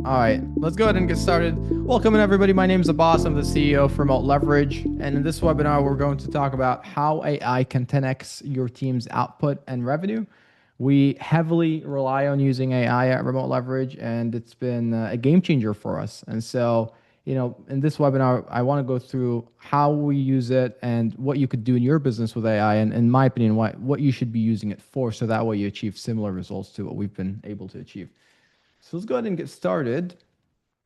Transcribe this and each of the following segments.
All right, let's go ahead and get started. Welcome, everybody. My name is Abbas. I'm the CEO of Remote Leverage. And in this webinar, we're going to talk about how AI can 10x your team's output and revenue. We heavily rely on using AI at Remote Leverage, and it's been a game changer for us. And so, in this webinar, I want to go through how we use it and what you could do in your business with AI, and in my opinion, what you should be using it for, so that way you achieve similar results to what we've been able to achieve. So let's go ahead and get started.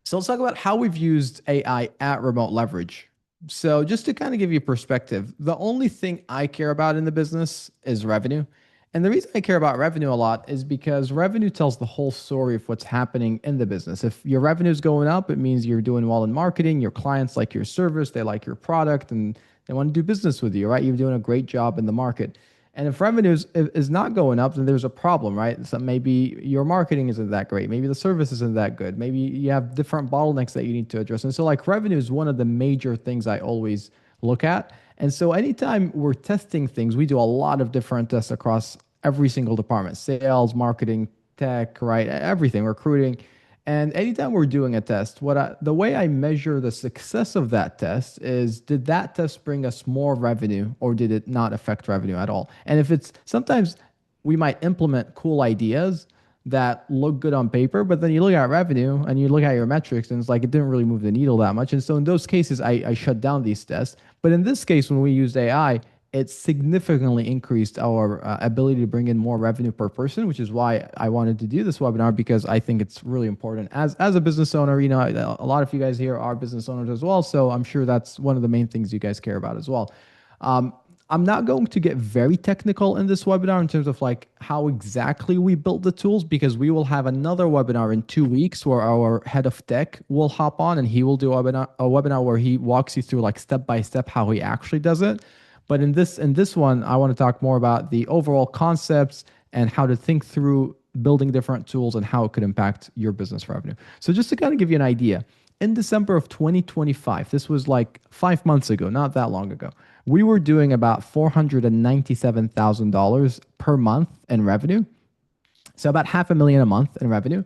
So let's talk about how we've used AI at Remote Leverage. So just to kind of give you perspective, the only thing I care about in the business is revenue. And the reason I care about revenue a lot is because revenue tells the whole story of what's happening in the business. If your revenue is going up, it means you're doing well in marketing, your clients like your service, they like your product, and they want to do business with you, right? You're doing a great job in the market. And if revenue is not going up, then there's a problem, right? So maybe your marketing isn't that great. Maybe the service isn't that good. Maybe you have different bottlenecks that you need to address. And so like revenue is one of the major things I always look at. And so anytime we're testing things, we do a lot of different tests across every single department: sales, marketing, tech, right? Everything, recruiting. And anytime we're doing a test, the way I measure the success of that test is, did that test bring us more revenue or did it not affect revenue at all? And if it's, sometimes we might implement cool ideas that look good on paper, but then you look at revenue and you look at your metrics and it's like it didn't really move the needle that much. And so in those cases, I shut down these tests. But in this case, when we used AI, it significantly increased our ability to bring in more revenue per person, which is why I wanted to do this webinar, because I think it's really important. As a business owner, a lot of you guys here are business owners as well, so I'm sure that's one of the main things you guys care about as well. I'm not going to get very technical in this webinar in terms of like how exactly we built the tools, because we will have another webinar in 2 weeks where our head of tech will hop on and he will do a webinar where he walks you through like step by step how he actually does it. But in this one, I want to talk more about the overall concepts and how to think through building different tools and how it could impact your business revenue. So just to kind of give you an idea, in December of 2025, this was like 5 months ago, not that long ago, we were doing about $497,000 per month in revenue. So about $500,000 a month in revenue.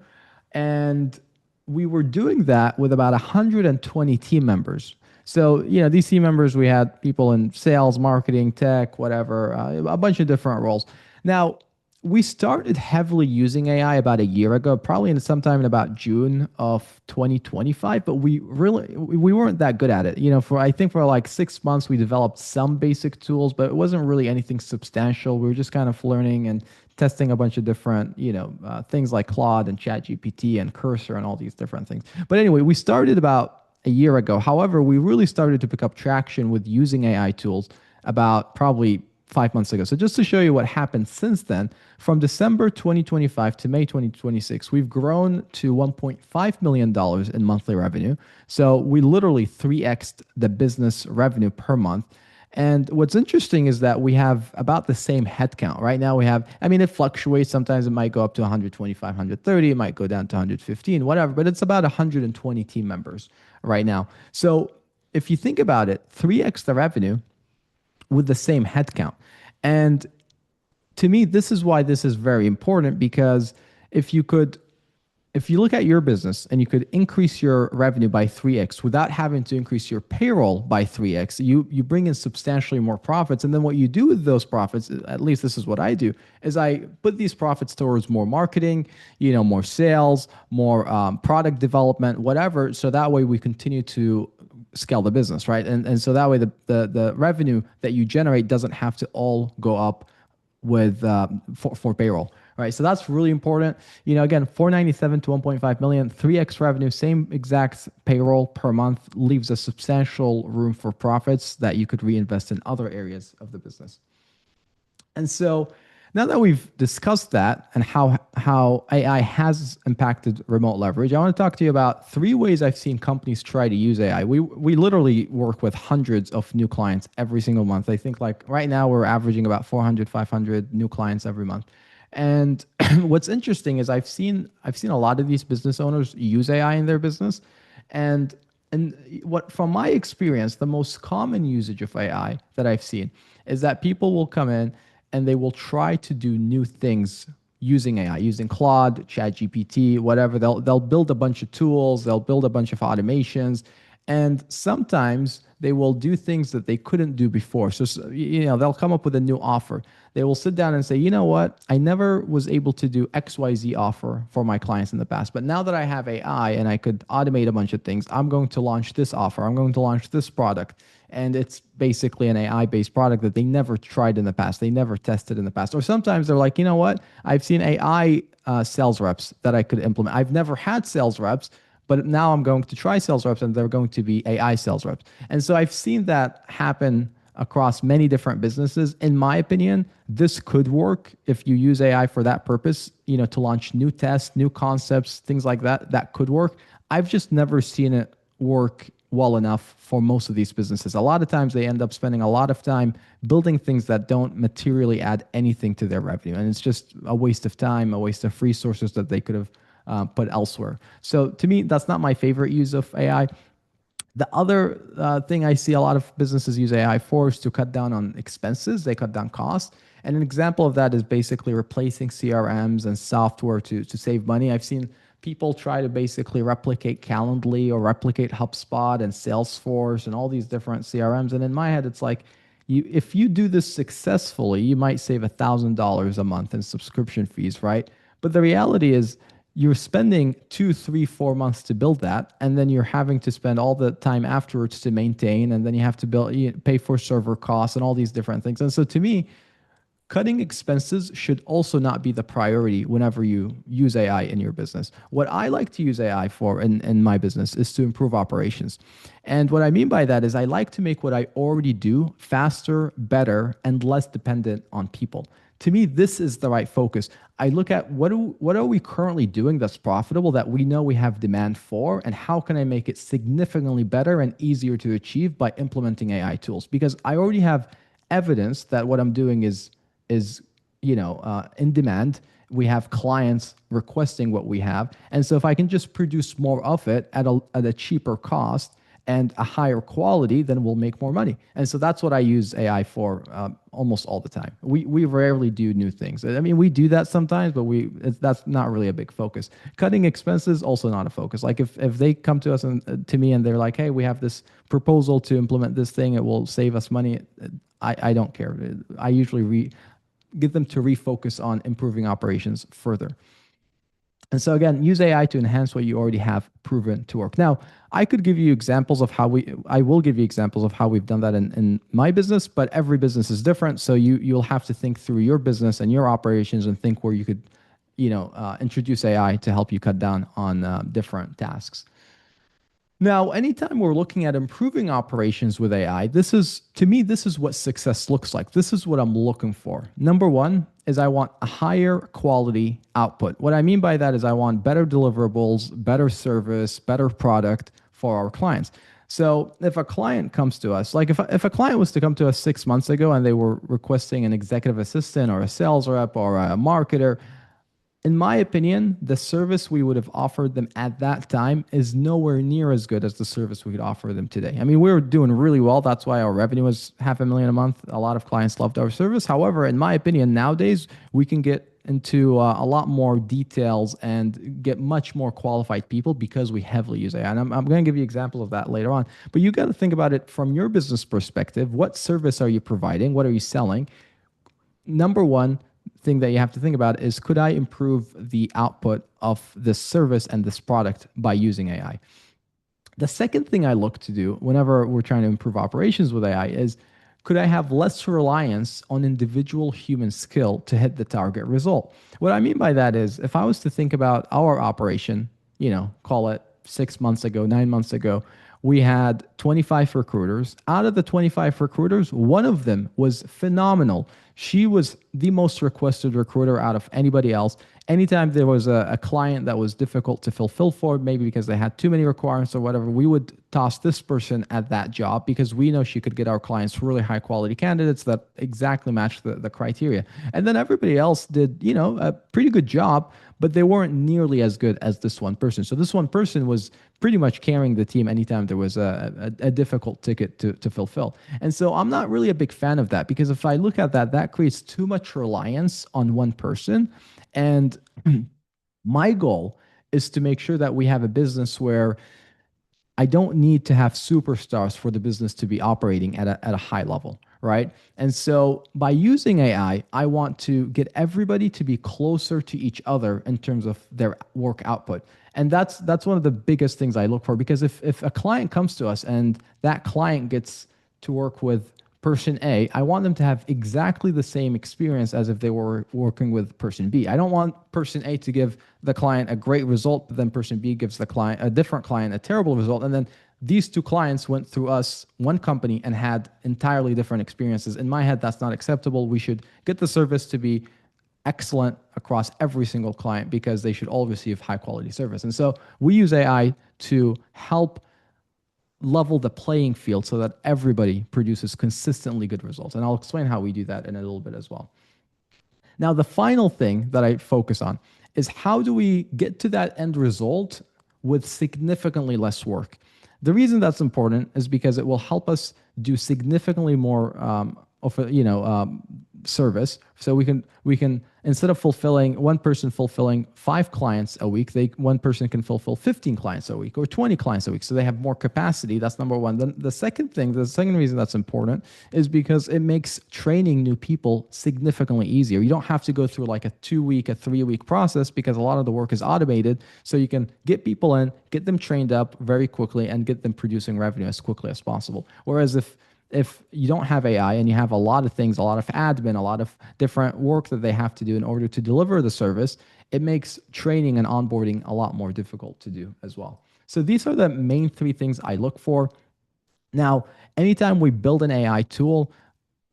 And we were doing that with about 120 team members. So, these team members, we had people in sales, marketing, tech, whatever, a bunch of different roles. Now, we started heavily using AI about a year ago, probably sometime in about June of 2025, but we weren't that good at it. I think for like 6 months, we developed some basic tools, but it wasn't really anything substantial. We were just kind of learning and testing a bunch of different, things like Claude and ChatGPT and Cursor and all these different things. But anyway, we started about a year ago. However, we really started to pick up traction with using AI tools about probably 5 months ago. So just to show you what happened since then, from December 2025 to May 2026, we've grown to $1.5 million in monthly revenue. So we literally 3x'd the business revenue per month. And what's interesting is that we have about the same headcount. Right now it fluctuates. Sometimes it might go up to 125, 130. It might go down to 115, whatever, but it's about 120 team members right now. So if you think about it, 3x the revenue with the same headcount. And to me, this is why this is very important, because if you look at your business and you could increase your revenue by 3x without having to increase your payroll by 3x, you bring in substantially more profits. And then what you do with those profits, at least this is what I do, is I put these profits towards more marketing, more sales, more product development, whatever. So that way we continue to scale the business, right? And so that way the revenue that you generate doesn't have to all go up with for payroll. Right, so that's really important. Again, 497 to 1.5 million, 3x revenue, same exact payroll per month, leaves a substantial room for profits that you could reinvest in other areas of the business. And so now that we've discussed that and how AI has impacted Remote Leverage, I want to talk to you about 3 ways I've seen companies try to use AI. We literally work with hundreds of new clients every single month. I think like right now we're averaging about 400, 500 new clients every month. And what's interesting is I've seen a lot of these business owners use AI in their business, and what from my experience, the most common usage of AI that I've seen is that people will come in and they will try to do new things using AI, using Claude, ChatGPT, whatever. They'll build a bunch of tools, they'll build a bunch of automations, and sometimes they will do things that they couldn't do before. So they'll come up with a new offer. They will sit down and say, you know what? I never was able to do XYZ offer for my clients in the past, but now that I have AI and I could automate a bunch of things, I'm going to launch this offer. I'm going to launch this product. And it's basically an AI-based product that they never tried in the past. They never tested in the past. Or sometimes they're like, you know what? I've seen AI sales reps that I could implement. I've never had sales reps, but now I'm going to try sales reps and they're going to be AI sales reps. And so I've seen that happen across many different businesses. In my opinion, this could work if you use AI for that purpose, to launch new tests, new concepts, things like that. That could work. I've just never seen it work well enough for most of these businesses. A lot of times they end up spending a lot of time building things that don't materially add anything to their revenue. And it's just a waste of time, a waste of resources that they could have put elsewhere. So to me, that's not my favorite use of AI. The other thing I see a lot of businesses use AI for is to cut down on expenses. They cut down costs. And an example of that is basically replacing CRMs and software to save money. I've seen people try to basically replicate Calendly or replicate HubSpot and Salesforce and all these different CRMs. And in my head, it's like, if you do this successfully, you might save $1,000 a month in subscription fees, right? But the reality is you're spending 2, 3, 4 months to build that, and then you're having to spend all the time afterwards to maintain, and then you have to pay for server costs and all these different things. And so to me, cutting expenses should also not be the priority whenever you use AI in your business. What I like to use AI for in my business is to improve operations. And what I mean by that is I like to make what I already do faster, better, and less dependent on people. To me, this is the right focus. I look at what are we currently doing that's profitable, that we know we have demand for, and how can I make it significantly better and easier to achieve by implementing AI tools? Because I already have evidence that what I'm doing is in demand. We have clients requesting what we have. And so if I can just produce more of it at a cheaper cost and a higher quality, then we'll make more money. And so that's what I use AI for almost all the time. We rarely do new things. I mean, we do that sometimes, but that's not really a big focus. Cutting expenses, also not a focus. Like if they come to us and to me and they're like, hey, we have this proposal to implement this thing, it will save us money. I don't care. I usually get them to refocus on improving operations further. And so again, use AI to enhance what you already have proven to work. Now, I could give you examples of I will give you examples of how we've done that in my business, but every business is different. So you'll have to think through your business and your operations and think where you could, introduce AI to help you cut down on different tasks. Now, anytime we're looking at improving operations with AI, this is what success looks like. This is what I'm looking for. Number one is I want a higher quality output. What I mean by that is I want better deliverables, better service, better product for our clients. So if a client comes to us, like if a client was to come to us 6 months ago and they were requesting an executive assistant or a sales rep or a marketer, in my opinion, the service we would have offered them at that time is nowhere near as good as the service we could offer them today. I mean, we were doing really well. That's why our revenue was $500,000 a month. A lot of clients loved our service. However, in my opinion, nowadays we can get into a lot more details and get much more qualified people because we heavily use AI. And I'm going to give you examples of that later on. But you got to think about it from your business perspective. What service are you providing? What are you selling? Number one thing that you have to think about is, could I improve the output of this service and this product by using AI? The second thing I look to do whenever we're trying to improve operations with AI is, could I have less reliance on individual human skill to hit the target result? What I mean by that is, if I was to think about our operation, call it 6 months ago, 9 months ago, we had 25 recruiters. Out of the 25 recruiters, one of them was phenomenal. She was the most requested recruiter out of anybody else. Anytime there was a client that was difficult to fulfill for, maybe because they had too many requirements or whatever, we would toss this person at that job because we know she could get our clients really high quality candidates that exactly match the criteria. And then everybody else did, a pretty good job, but they weren't nearly as good as this one person. So this one person was pretty much carrying the team anytime there was a difficult ticket to fulfill. And so I'm not really a big fan of that, because if I look at that, that creates too much reliance on one person. And my goal is to make sure that we have a business where I don't need to have superstars for the business to be operating at a high level, right? And so by using AI, I want to get everybody to be closer to each other in terms of their work output. And that's one of the biggest things I look for, because if a client comes to us and that client gets to work with person A, I want them to have exactly the same experience as if they were working with person B. I don't want person A to give the client a great result, but then person B gives the client, a different client, a terrible result. And then these two clients went through us, one company, and had entirely different experiences. In my head, that's not acceptable. We should get the service to be excellent across every single client, because they should all receive high quality service. And so we use AI to help level the playing field so that everybody produces consistently good results. And I'll explain how we do that in a little bit as well. Now, the final thing that I focus on is how do we get to that end result with significantly less work? The reason that's important is because it will help us do significantly more service. So we can instead of fulfilling one person fulfilling 5 clients a week, one person can fulfill 15 clients a week or 20 clients a week. So they have more capacity. That's number one. Then the second reason that's important is because it makes training new people significantly easier. You don't have to go through like a 2-week, a 3-week process, because a lot of the work is automated. So you can get people in, get them trained up very quickly, and get them producing revenue as quickly as possible. Whereas if you don't have AI and you have a lot of things, a lot of admin, a lot of different work that they have to do in order to deliver the service, it makes training and onboarding a lot more difficult to do as well. So these are the main 3 things I look for. Now, anytime we build an AI tool,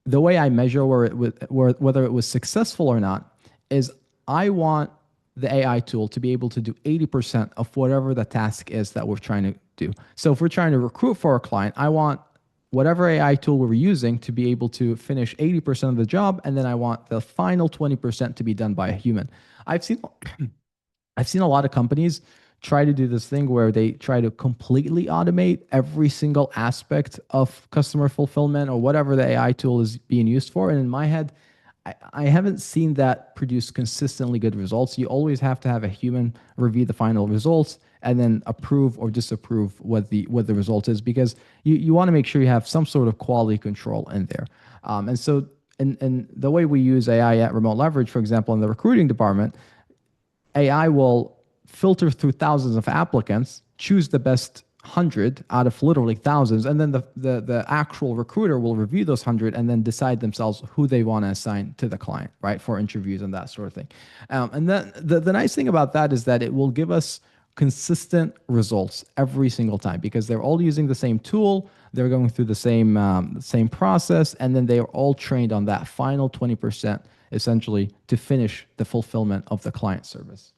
the way I measure whether it was successful or not is I want the AI tool to be able to do 80% of whatever the task is that we're trying to do. So if we're trying to recruit for a client, I want whatever AI tool we're using to be able to finish 80% of the job, and then I want the final 20% to be done by a human. I've seen a lot of companies try to do this thing where they try to completely automate every single aspect of customer fulfillment or whatever the AI tool is being used for. And in my head, I haven't seen that produce consistently good results. You always have to have a human review the final results and then approve or disapprove what the result is, because you want to make sure you have some sort of quality control in there. And so in the way we use AI at Remote Leverage, for example, in the recruiting department, AI will filter through thousands of applicants, choose the best 100 out of literally thousands, and then the actual recruiter will review those 100 and then decide themselves who they want to assign to the client, right, for interviews and that sort of thing. And then the nice thing about that is that it will give us consistent results every single time, because they're all using the same tool, they're going through the same process, and then they are all trained on that final 20% essentially to finish the fulfillment of the client service.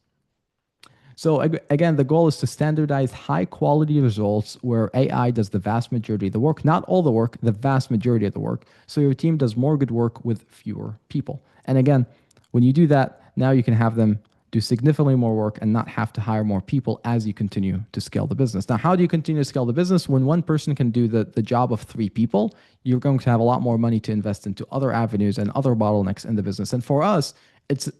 So again, the goal is to standardize high quality results where AI does the vast majority of the work, not all the work, the vast majority of the work. So your team does more good work with fewer people. And again, when you do that, now you can have them do significantly more work and not have to hire more people as you continue to scale the business. Now, how do you continue to scale the business? When one person can do the job of 3 people, you're going to have a lot more money to invest into other avenues and other bottlenecks in the business. And for us, it's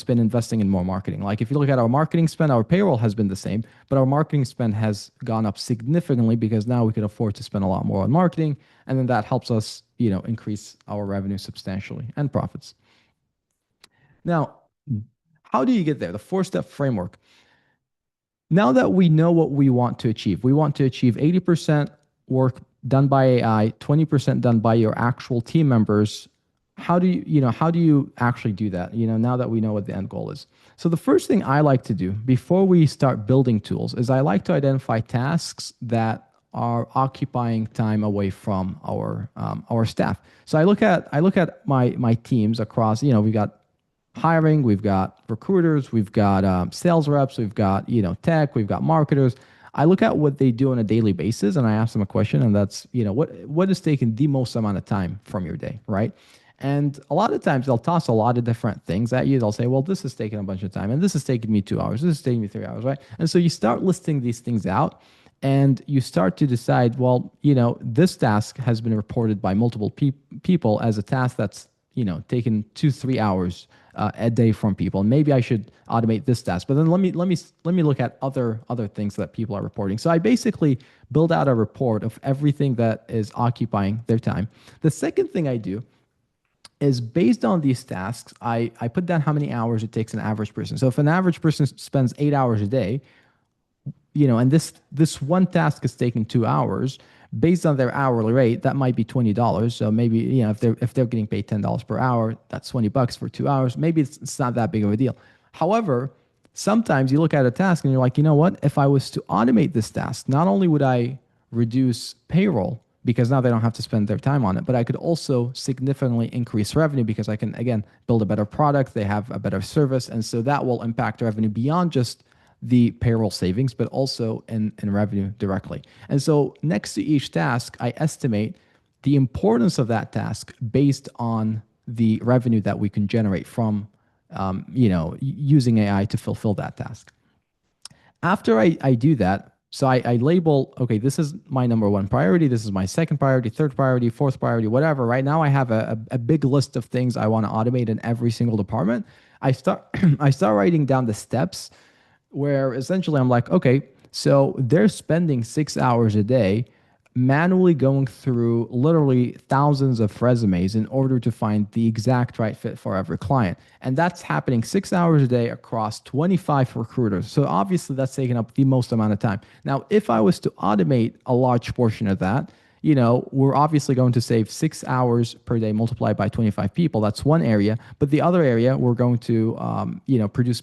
been investing in more marketing. Like if you look at our marketing spend, our payroll has been the same, but our marketing spend has gone up significantly because now we can afford to spend a lot more on marketing, and then that helps us, increase our revenue substantially and profits. Now, how do you get there? The 4-step framework. Now that we know what we want to achieve 80% work done by AI, 20% done by your actual team members. How do you actually do that? Now that we know what the end goal is. So the first thing I like to do before we start building tools is I like to identify tasks that are occupying time away from our staff. So I look at my teams across. We've got hiring, we've got recruiters, we've got sales reps, we've got tech, we've got marketers. I look at what they do on a daily basis and I ask them a question, and that's what is taking the most amount of time from your day, right? And a lot of times they'll toss a lot of different things at you. They'll say, well, this is taking a bunch of time, and this is taking me 2 hours, this is taking me 3 hours, right? And so you start listing these things out, and you start to decide, well, this task has been reported by multiple people as a task that's taking 2-3 hours a day from people. Maybe I should automate this task. But then let me look at other things that people are reporting. So I basically build out a report of everything that is occupying their time. The second thing I do is based on these tasks, I put down how many hours it takes an average person. So if an average person spends 8 hours a day, and this one task is taking 2 hours, based on their hourly rate, that might be $20. So maybe, if they're getting paid $10 per hour, that's $20 for 2 hours. Maybe it's not that big of a deal. However, sometimes you look at a task and you're like, you know what? If I was to automate this task, not only would I reduce payroll because now they don't have to spend their time on it, but I could also significantly increase revenue because I can, again, build a better product. They have a better service. And so that will impact revenue beyond just the payroll savings, but also in revenue directly. And so next to each task, I estimate the importance of that task based on the revenue that we can generate from, using AI to fulfill that task. After I do that, so I label, okay, this is my number one priority. This is my second priority, third priority, fourth priority, whatever. Right now I have a big list of things I want to automate in every single department. I start writing down the steps where essentially I'm like, okay, so they're spending 6 hours a day manually going through literally thousands of resumes in order to find the exact right fit for every client. And that's happening 6 hours a day across 25 recruiters. So obviously that's taking up the most amount of time. Now, if I was to automate a large portion of that, we're obviously going to save 6 hours per day multiplied by 25 people. That's one area. But the other area, we're going to, produce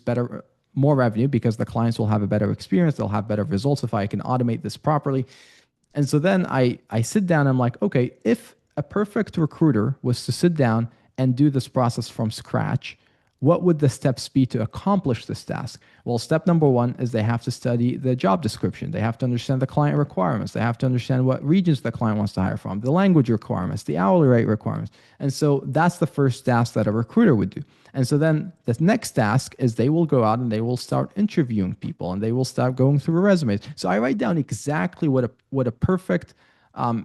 more revenue because the clients will have a better experience. They'll have better results if I can automate this properly. And so then I sit down and I'm like, okay, if a perfect recruiter was to sit down and do this process from scratch, what would the steps be to accomplish this task? Well, step number one is they have to study the job description. They have to understand the client requirements. They have to understand what regions the client wants to hire from, the language requirements, the hourly rate requirements. And so that's the first task that a recruiter would do. And so then the next task is they will go out and they will start interviewing people and they will start going through resumes. So I write down exactly what a perfect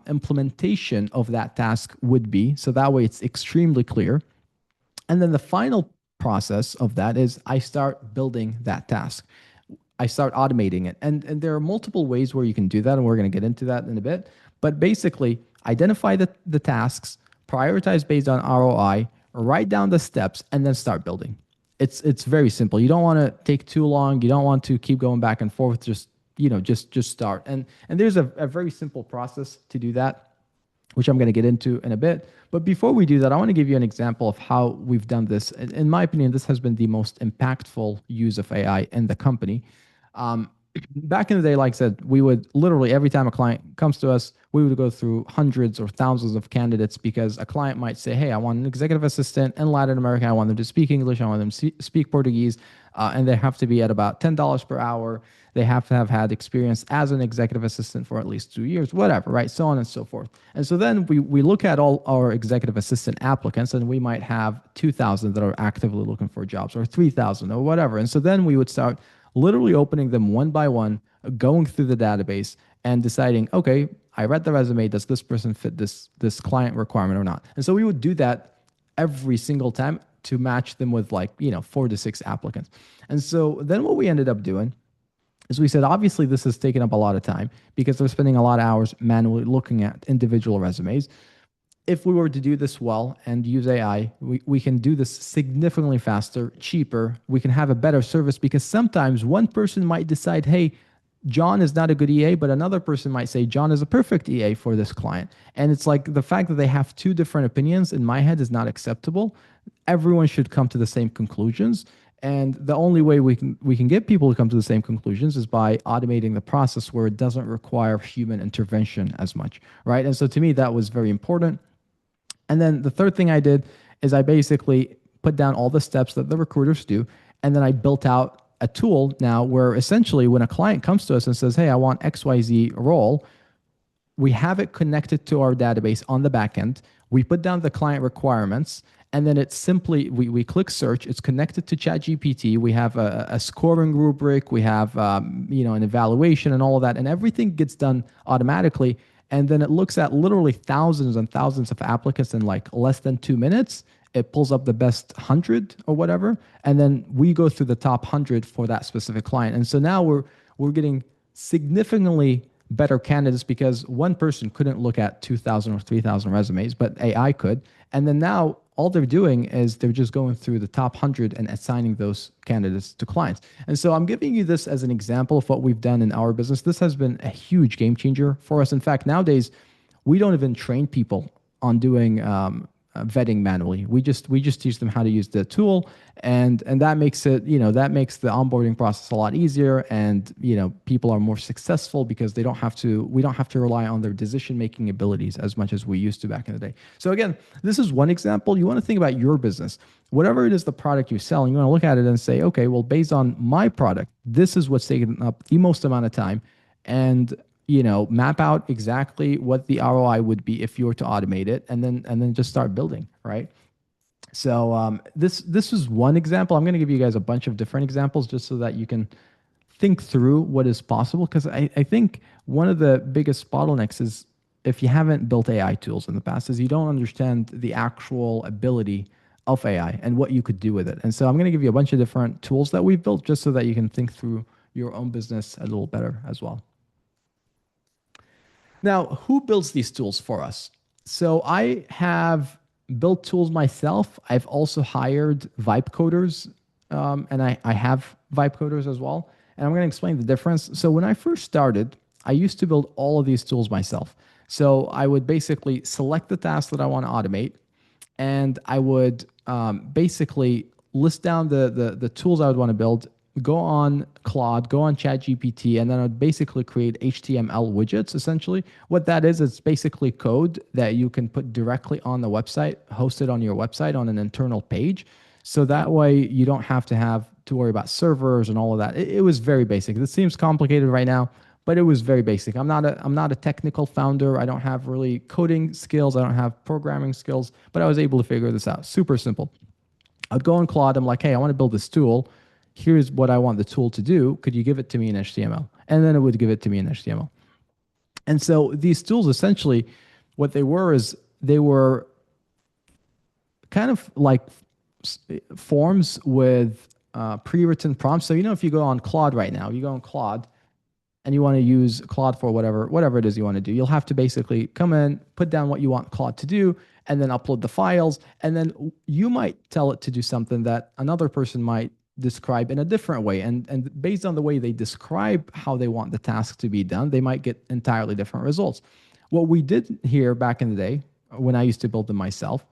implementation of that task would be. So that way it's extremely clear. And then the final process of that is I start building that task. I start automating it. And there are multiple ways where you can do that, and we're going to get into that in a bit. But basically, identify the tasks, prioritize based on ROI, write down the steps, and then start building. It's very simple. You don't want to take too long. You don't want to keep going back and forth. Just start. And there's a very simple process to do that, which I'm going to get into in a bit. But before we do that, I want to give you an example of how we've done this. In my opinion, this has been the most impactful use of AI in the company. Back in the day, like I said, we would literally, every time a client comes to us, we would go through hundreds or thousands of candidates because a client might say, hey, I want an executive assistant in Latin America. I want them to speak English. I want them to speak Portuguese. And they have to be at about $10 per hour. They have to have had experience as an executive assistant for at least 2 years, whatever, right? So on and so forth. And so then we look at all our executive assistant applicants, and we might have 2,000 that are actively looking for jobs, or 3,000 or whatever. And so then we would start literally opening them one by one, going through the database and deciding, okay, I read the resume. Does this person fit this client requirement or not? And so we would do that every single time to match them with 4 to 6 applicants. And so then what we ended up doing is we said, obviously this has taken up a lot of time because they're spending a lot of hours manually looking at individual resumes. If we were to do this well and use AI, we can do this significantly faster, cheaper. We can have a better service because sometimes one person might decide, hey, John is not a good EA, but another person might say John is a perfect EA for this client. And it's like the fact that they have two different opinions in my head is not acceptable. Everyone should come to the same conclusions. And the only way we can get people to come to the same conclusions is by automating the process where it doesn't require human intervention as much, right? And so to me, that was very important. And then the third thing I did is I basically put down all the steps that the recruiters do. And then I built out a tool now where essentially when a client comes to us and says, hey, I want XYZ role, we have it connected to our database on the back end. We put down the client requirements, and then it's simply, we click search. It's connected to ChatGPT. We have a scoring rubric. We have an evaluation and all of that, and everything gets done automatically. And then it looks at literally thousands and thousands of applicants in less than 2 minutes, it pulls up the best 100 or whatever, and then we go through the top 100 for that specific client. And so now we're getting significantly better candidates because one person couldn't look at 2,000 or 3,000 resumes, but AI could. And then now all they're doing is they're just going through the top 100 and assigning those candidates to clients. And so I'm giving you this as an example of what we've done in our business. This has been a huge game changer for us. In fact, nowadays, we don't even train people on doing vetting manually. We just teach them how to use the tool, and that makes it, that makes the onboarding process a lot easier, and people are more successful because we don't have to rely on their decision making abilities as much as we used to back in the day. So again, this is one example. You want to think about your business, whatever it is, the product you're selling. You want to look at it and say, okay, well, based on my product, this is what's taking up the most amount of time, and map out exactly what the ROI would be if you were to automate it, and then just start building, right? So this is one example. I'm going to give you guys a bunch of different examples just so that you can think through what is possible. Because I think one of the biggest bottlenecks is, if you haven't built AI tools in the past, is you don't understand the actual ability of AI and what you could do with it. And so I'm going to give you a bunch of different tools that we've built just so that you can think through your own business a little better as well. Now, who builds these tools for us? So I have built tools myself. I've also hired vibe coders, and I have vibe coders as well. And I'm going to explain the difference. So when I first started, I used to build all of these tools myself. So I would basically select the task that I want to automate, and I would basically list down the tools I would want to build, go on Claude, go on ChatGPT, and then I would basically create HTML widgets. Essentially, what that is, it's basically code that you can put directly on the website, host it on your website on an internal page. So that way you don't have to worry about servers and all of that. It was very basic. This seems complicated right now, but it was very basic. I'm not a technical founder. I don't have really coding skills. I don't have programming skills, but I was able to figure this out. Super simple. I'd go on Claude. I'm like, hey, I want to build this tool. Here's what I want the tool to do. Could you give it to me in HTML? And then it would give it to me in HTML. And so these tools, essentially, what they were is they were kind of like forms with pre-written prompts. So, if you go on Claude right now, you go on Claude and you want to use Claude for whatever it is you want to do, you'll have to basically come in, put down what you want Claude to do, and then upload the files. And then you might tell it to do something that another person might describe in a different way, and based on the way they describe how they want the task to be done, they might get entirely different results. What we did here back in the day, when I used to build them myself,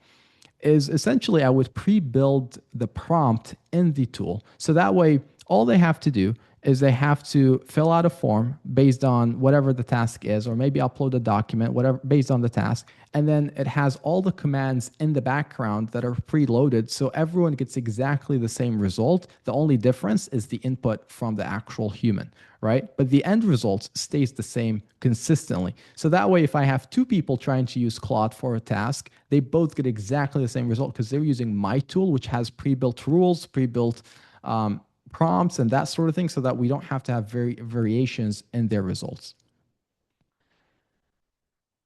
is essentially I would pre-build the prompt in the tool. So that way, all they have to do is they have to fill out a form based on whatever the task is, or maybe upload a document, whatever, based on the task. And then it has all the commands in the background that are preloaded. So everyone gets exactly the same result. The only difference is the input from the actual human, right? But the end result stays the same consistently. So that way, if I have two people trying to use Claude for a task, they both get exactly the same result because they're using my tool, which has pre-built rules, pre-built prompts and that sort of thing, so that we don't have to have variations in their results.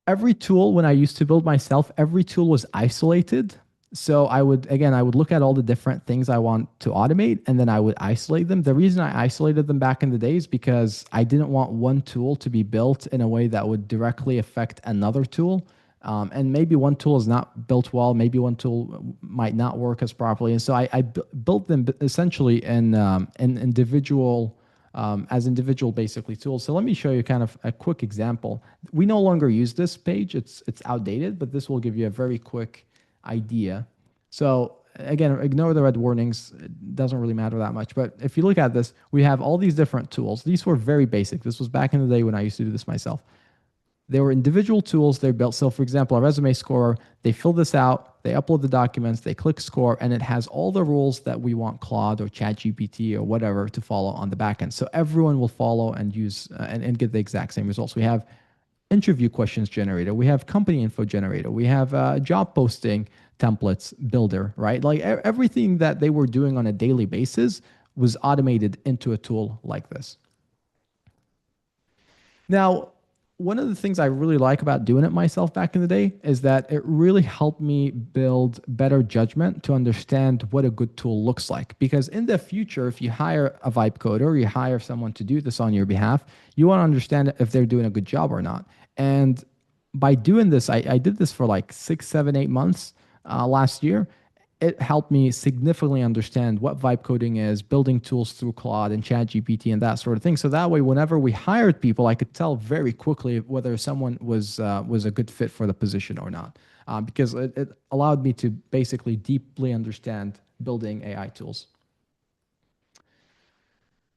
Every tool, when I used to build myself, every tool was isolated. So I would look at all the different things I want to automate, and then I would isolate them. The reason I isolated them back in the day is because I didn't want one tool to be built in a way that would directly affect another tool. And maybe one tool is not built well, maybe one tool might not work as properly. And so I built them essentially in individual, as individual basically tools. So let me show you kind of a quick example. We no longer use this page, it's outdated, but this will give you a very quick idea. So again, ignore the red warnings, it doesn't really matter that much. But if you look at this, we have all these different tools. These were very basic. This was back in the day when I used to do this myself. They were individual tools they built. So for example, a resume scorer, they fill this out, they upload the documents, they click score, and it has all the rules that we want Claude or ChatGPT or whatever to follow on the back end. So everyone will follow and use and get the exact same results. We have interview questions generator, we have company info generator, we have job posting templates builder, right? Like everything that they were doing on a daily basis was automated into a tool like this. Now, one of the things I really like about doing it myself back in the day is that it really helped me build better judgment to understand what a good tool looks like. Because in the future, if you hire a vibe coder or you hire someone to do this on your behalf, you want to understand if they're doing a good job or not. And by doing this, I did this for like 6, 7, 8 months last year. It helped me significantly understand what vibe coding is, building tools through Claude and ChatGPT and that sort of thing. So that way, whenever we hired people, I could tell very quickly whether someone was a good fit for the position or not, because it allowed me to basically deeply understand building AI tools.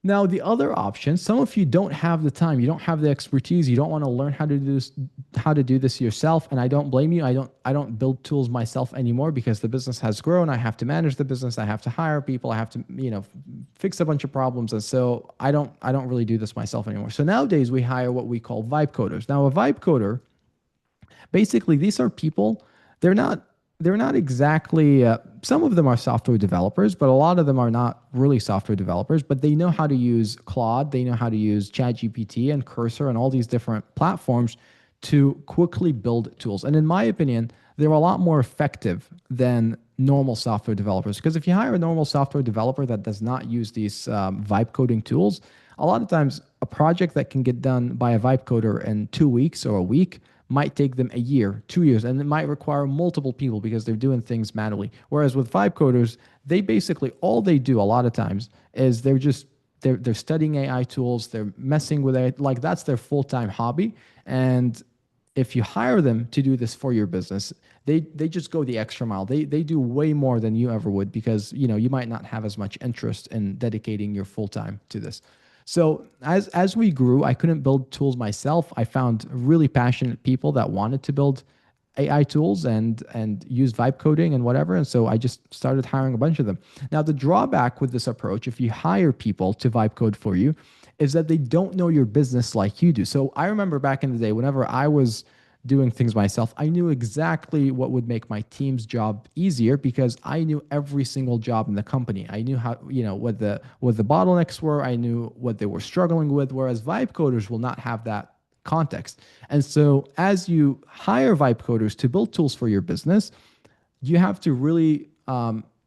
Now, the other option, some of you don't have the time, you don't have the expertise, you don't want to learn how to do this yourself, and I don't blame you. I don't build tools myself anymore because the business has grown. I have to manage the business, I have to hire people, I have to, fix a bunch of problems, and so I don't really do this myself anymore. So nowadays we hire what we call vibe coders. Now, a vibe coder, basically these are people, they're not they're not exactly some of them are software developers, but a lot of them are not really software developers, but they know how to use Claude, they know how to use ChatGPT and Cursor and all these different platforms to quickly build tools. And in my opinion, they're a lot more effective than normal software developers, because if you hire a normal software developer that does not use these vibe coding tools, a lot of times a project that can get done by a vibe coder in 2 weeks or a week might take them a year, 2 years, and it might require multiple people because they're doing things manually. Whereas with vibe coders, they basically, all they do a lot of times is they're studying AI tools, they're messing with it, like that's their full-time hobby. And if you hire them to do this for your business, they just go the extra mile. They do way more than you ever would, because you might not have as much interest in dedicating your full time to this. So as we grew, I couldn't build tools myself. I found really passionate people that wanted to build AI tools and use vibe coding and whatever. And so I just started hiring a bunch of them. Now, the drawback with this approach, if you hire people to vibe code for you, is that they don't know your business like you do. So I remember back in the day, whenever I was doing things myself, I knew exactly what would make my team's job easier because I knew every single job in the company. I knew how, what the bottlenecks were. I knew what they were struggling with, whereas vibe coders will not have that context. And so as you hire vibe coders to build tools for your business, you have to really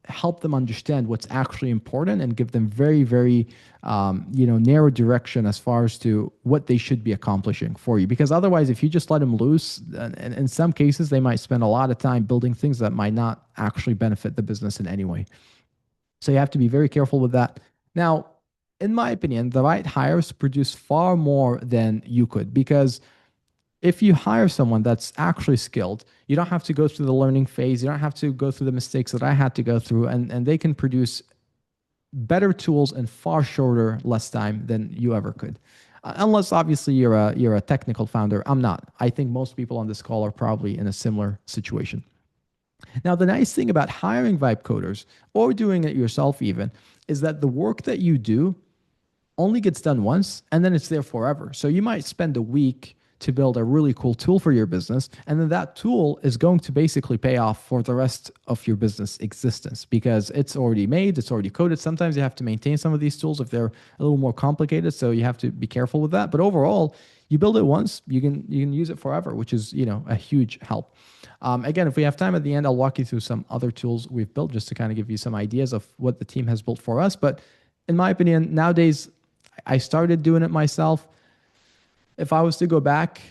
help them understand what's actually important and give them very, very, narrow direction as far as to what they should be accomplishing for you. Because otherwise, if you just let them loose, and in some cases, they might spend a lot of time building things that might not actually benefit the business in any way. So you have to be very careful with that. Now, in my opinion, the right hires produce far more than you could, because if you hire someone that's actually skilled, you don't have to go through the learning phase. You don't have to go through the mistakes that I had to go through, and they can produce better tools in far shorter, less time than you ever could. Unless obviously you're a technical founder. I'm not. I think most people on this call are probably in a similar situation. Now, the nice thing about hiring vibe coders or doing it yourself even is that the work that you do only gets done once and then it's there forever. So you might spend a week to build a really cool tool for your business, and then that tool is going to basically pay off for the rest of your business existence because it's already made, it's already coded. Sometimes you have to maintain some of these tools if they're a little more complicated, so you have to be careful with that. But overall, you build it once, you can use it forever, which is a huge help. Again, if we have time at the end, I'll walk you through some other tools we've built just to kind of give you some ideas of what the team has built for us. But in my opinion, nowadays, I started doing it myself. If I was to go back,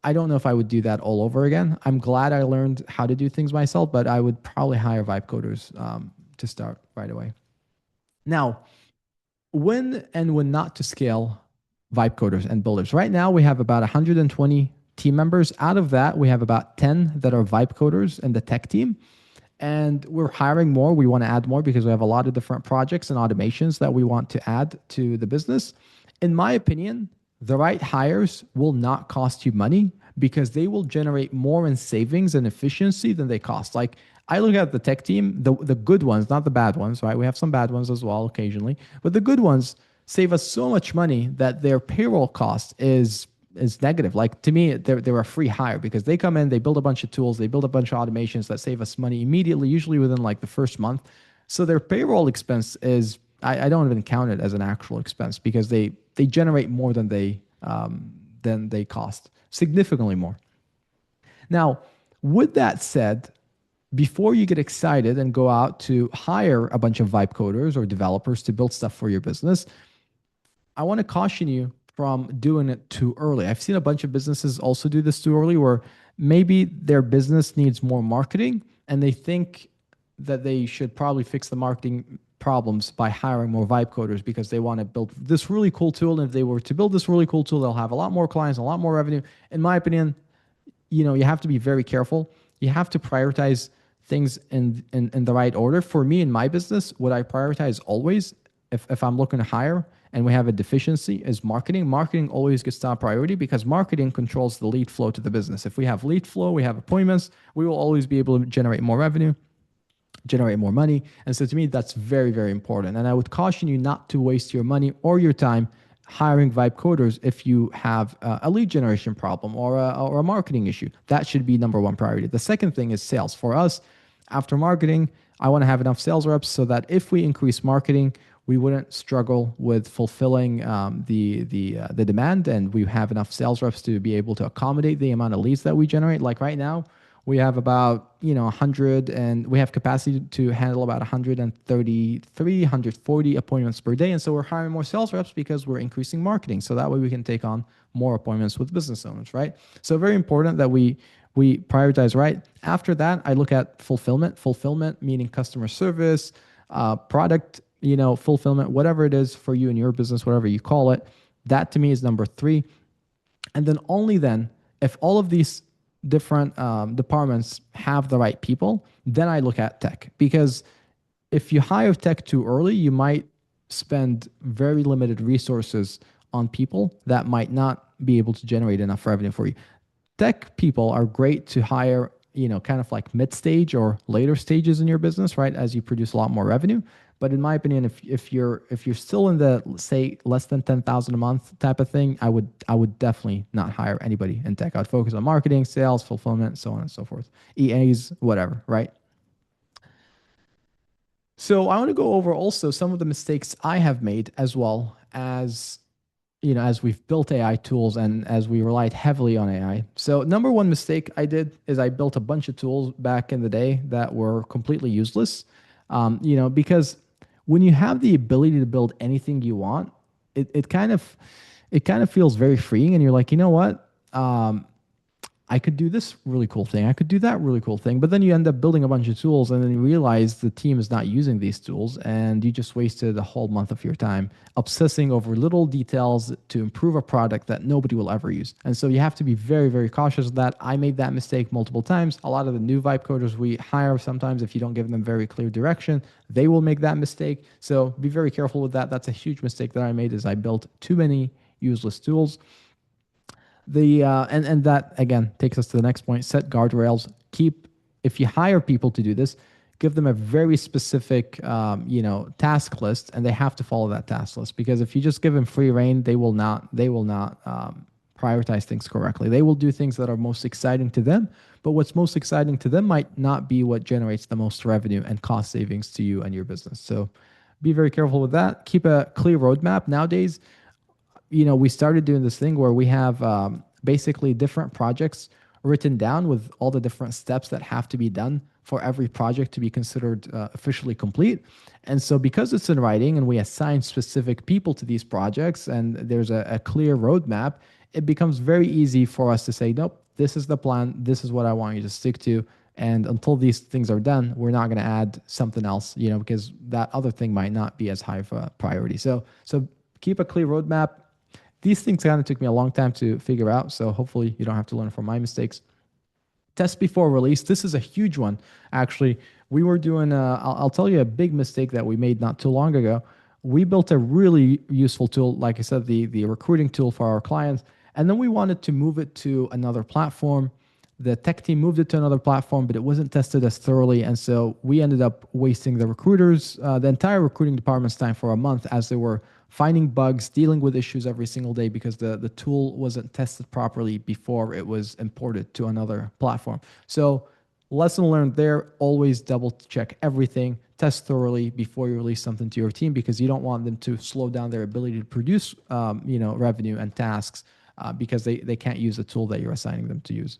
I don't know if I would do that all over again. I'm glad I learned how to do things myself, but I would probably hire vibe coders to start right away. Now, when and when not to scale vibe coders and builders. Right now, we have about 120 team members. Out of that, we have about 10 that are vibe coders in the tech team. And we're hiring more. We want to add more because we have a lot of different projects and automations that we want to add to the business. In my opinion, the right hires will not cost you money because they will generate more in savings and efficiency than they cost. Like, I look at the tech team, the good ones, not the bad ones, right? We have some bad ones as well occasionally, but the good ones save us so much money that their payroll cost is negative. Like, to me, they're a free hire because they come in, they build a bunch of tools, they build a bunch of automations that save us money immediately, usually within like the first month. So their payroll expense is, I don't even count it as an actual expense because they generate more than than they cost, significantly more. Now, with that said, before you get excited and go out to hire a bunch of vibe coders or developers to build stuff for your business, I want to caution you from doing it too early. I've seen a bunch of businesses also do this too early, where maybe their business needs more marketing and they think that they should probably fix the marketing problems by hiring more vibe coders because they want to build this really cool tool. And if they were to build this really cool tool, they'll have a lot more clients, a lot more revenue. In my opinion, you have to be very careful. You have to prioritize things in the right order. For me, in my business, what I prioritize always, if I'm looking to hire and we have a deficiency, is marketing. Marketing always gets top priority because marketing controls the lead flow to the business. If we have lead flow, we have appointments, we will always be able to generate more revenue, generate more money. And so to me, that's very, very important. And I would caution you not to waste your money or your time hiring vibe coders if you have a lead generation problem or a marketing issue. That should be number one priority. The second thing is sales. For us, after marketing, I want to have enough sales reps so that if we increase marketing, we wouldn't struggle with fulfilling the demand, and we have enough sales reps to be able to accommodate the amount of leads that we generate. Like right now, we have about 100, and we have capacity to handle about 133, 140 appointments per day. And so we're hiring more sales reps because we're increasing marketing. So that way we can take on more appointments with business owners, right? So very important that we prioritize right. After that, I look at fulfillment. Fulfillment meaning customer service, product, fulfillment, whatever it is for you and your business, whatever you call it. That to me is number three. And then only then, if all of these different departments have the right people, then I look at tech. Because if you hire tech too early, you might spend very limited resources on people that might not be able to generate enough revenue for you. Tech people are great to hire, kind of like mid-stage or later stages in your business, right? As you produce a lot more revenue. But in my opinion, if you're still in the, say, less than 10,000 a month type of thing, I would definitely not hire anybody in tech. I'd focus on marketing, sales, fulfillment, so on and so forth. EAs, whatever, right? So I want to go over also some of the mistakes I have made, as well as as we've built AI tools and as we relied heavily on AI. So number one mistake I did is I built a bunch of tools back in the day that were completely useless. Because when you have the ability to build anything you want, it kind of feels very freeing, and you're like, you know what? I could do this really cool thing. I could do that really cool thing. But then you end up building a bunch of tools, and then you realize the team is not using these tools, and you just wasted a whole month of your time obsessing over little details to improve a product that nobody will ever use. And so you have to be very, very cautious of that. I made that mistake multiple times. A lot of the new vibe coders we hire, sometimes if you don't give them very clear direction, they will make that mistake. So be very careful with that. That's a huge mistake that I made, is I built too many useless tools. And that again takes us to the next point. Set guardrails. If you hire people to do this, give them a very specific task list, and they have to follow that task list. Because if you just give them free reign, they will not prioritize things correctly. They will do things that are most exciting to them, but what's most exciting to them might not be what generates the most revenue and cost savings to you and your business. So be very careful with that. Keep a clear roadmap. Nowadays, we started doing this thing where we have basically different projects written down with all the different steps that have to be done for every project to be considered officially complete. And so because it's in writing and we assign specific people to these projects and there's a clear roadmap, it becomes very easy for us to say, nope, this is the plan. This is what I want you to stick to. And until these things are done, we're not going to add something else, because that other thing might not be as high of a priority. So keep a clear roadmap. These things kind of took me a long time to figure out, so hopefully you don't have to learn from my mistakes. Test before release. This is a huge one, actually. We were doing, I'll tell you a big mistake that we made not too long ago. We built a really useful tool, like I said, the recruiting tool for our clients, and then we wanted to move it to another platform. The tech team moved it to another platform, but it wasn't tested as thoroughly, and so we ended up wasting the recruiters, the entire recruiting department's time for a month, as they were finding bugs, dealing with issues every single day because the tool wasn't tested properly before it was imported to another platform. So lesson learned there, always double check everything, test thoroughly before you release something to your team, because you don't want them to slow down their ability to produce revenue and tasks because they can't use the tool that you're assigning them to use.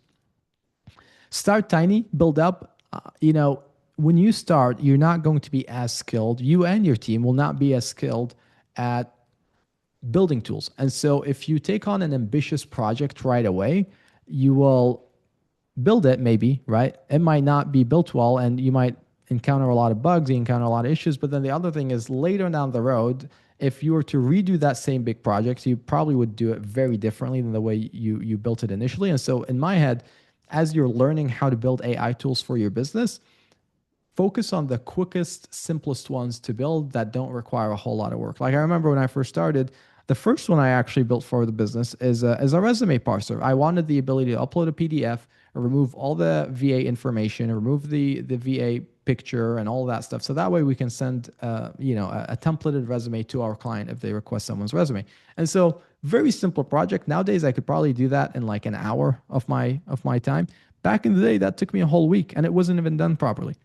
Start tiny, build up. When you start, you're not going to be as skilled. You and your team will not be as skilled at building tools. And so if you take on an ambitious project right away, you will build it maybe, right? It might not be built well and you might encounter a lot of bugs, you encounter a lot of issues. But then the other thing is later down the road, if you were to redo that same big project, you probably would do it very differently than the way you built it initially. And so in my head, as you're learning how to build AI tools for your business, focus on the quickest, simplest ones to build that don't require a whole lot of work. Like I remember when I first started, the first one I actually built for the business is a resume parser. I wanted the ability to upload a PDF, remove all the VA information, remove the VA picture and all that stuff. So that way we can send a templated resume to our client if they request someone's resume. And so very simple project. Nowadays I could probably do that in like an hour of my time. Back in the day, that took me a whole week and it wasn't even done properly,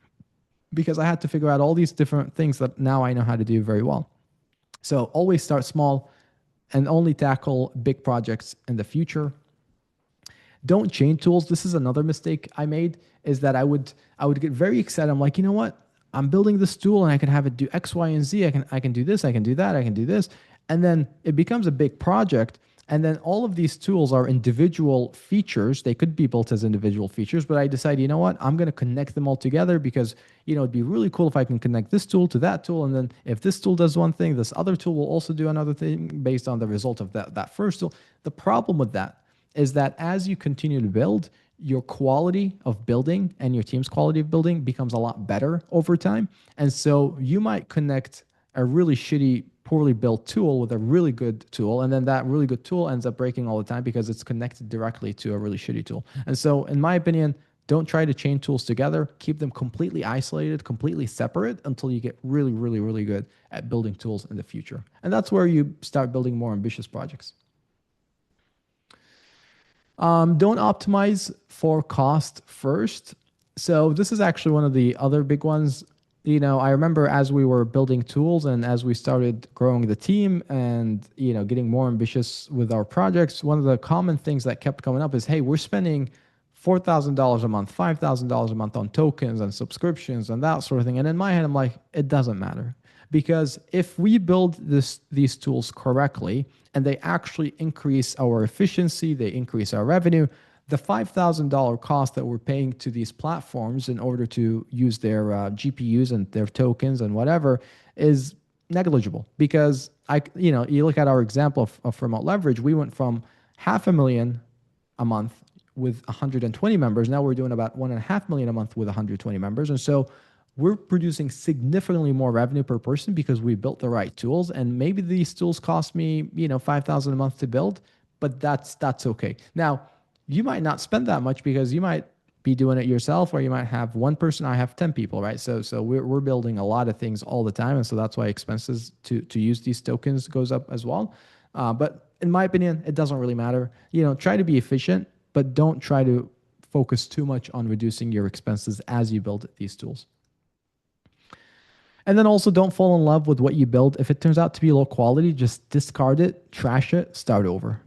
because I had to figure out all these different things that now I know how to do very well. So always start small and only tackle big projects in the future. Don't chain tools. This is another mistake I made, is that I would get very excited. I'm like, you know what? I'm building this tool and I can have it do X, Y, and Z. I can do this, I can do that, I can do this. And then it becomes a big project. And then all of these tools are individual features. They could be built as individual features, but I decided, you know what? I'm going to connect them all together because, it'd be really cool if I can connect this tool to that tool. And then if this tool does one thing, this other tool will also do another thing based on the result of that first tool. The problem with that is that as you continue to build, your quality of building and your team's quality of building becomes a lot better over time. And so you might connect a really shitty, poorly built tool with a really good tool, and then that really good tool ends up breaking all the time because it's connected directly to a really shitty tool. And so in my opinion, don't try to chain tools together. Keep them completely isolated, completely separate until you get really, really, really good at building tools in the future. And that's where you start building more ambitious projects. Don't optimize for cost first. So this is actually one of the other big ones. I remember as we were building tools and as we started growing the team and, getting more ambitious with our projects, one of the common things that kept coming up is, hey, we're spending $4,000 a month, $5,000 a month on tokens and subscriptions and that sort of thing. And in my head, I'm like, it doesn't matter. Because if we build these tools correctly and they actually increase our efficiency, they increase our revenue, the $5,000 cost that we're paying to these platforms in order to use their GPUs and their tokens and whatever is negligible. Because you look at our example of remote leverage, we went from $500,000 a month with 120 members. Now we're doing about $1.5 million a month with 120 members. And so we're producing significantly more revenue per person because we built the right tools. And maybe these tools cost me, $5,000 a month to build, but that's okay. Now, you might not spend that much because you might be doing it yourself, or you might have one person. I have 10 people, right? So we're building a lot of things all the time. And so that's why expenses to use these tokens goes up as well. But in my opinion, it doesn't really matter. Try to be efficient, but don't try to focus too much on reducing your expenses as you build these tools. And then also don't fall in love with what you build. If it turns out to be low quality, just discard it, trash it, start over.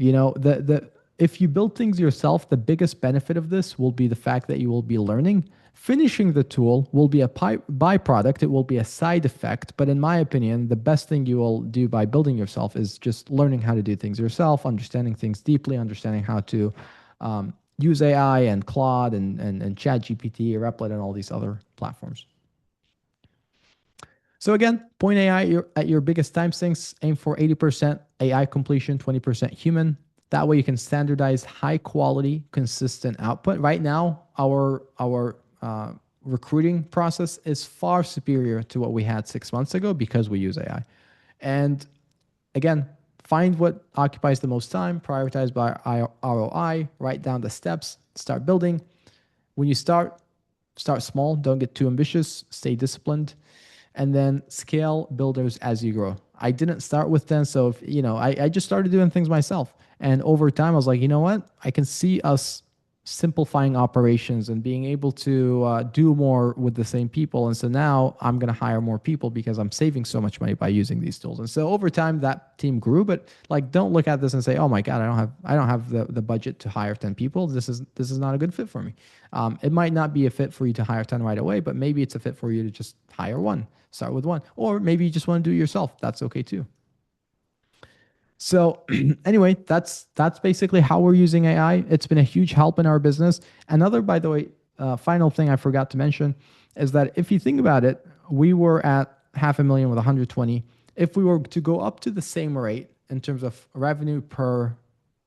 If you build things yourself, the biggest benefit of this will be the fact that you will be learning. Finishing the tool will be a byproduct. It will be a side effect. But in my opinion, the best thing you will do by building yourself is just learning how to do things yourself, understanding things deeply, understanding how to use AI and Claude and ChatGPT, Replit, and all these other platforms. So again, point AI at your biggest time sinks. Aim for 80% AI completion, 20% human. That way you can standardize high quality, consistent output. Right now, our recruiting process is far superior to what we had 6 months ago because we use AI. And again, find what occupies the most time, prioritize by ROI, write down the steps, start building. When you start small, don't get too ambitious, stay disciplined, and then scale builders as you grow. I didn't start with 10, so I just started doing things myself. And over time, I was like, you know what? I can see us simplifying operations and being able to do more with the same people. And so now I'm going to hire more people because I'm saving so much money by using these tools. And so over time that team grew, but like, don't look at this and say, oh my God, I don't have the budget to hire 10 people. This is not a good fit for me. It might not be a fit for you to hire 10 right away, but maybe it's a fit for you to just hire one, start with one, or maybe you just want to do it yourself. That's okay too. So anyway, that's basically how we're using AI. It's been a huge help in our business. Another, by the way, final thing I forgot to mention is that if you think about it, we were at 500,000 with 120. If we were to go up to the same rate in terms of revenue per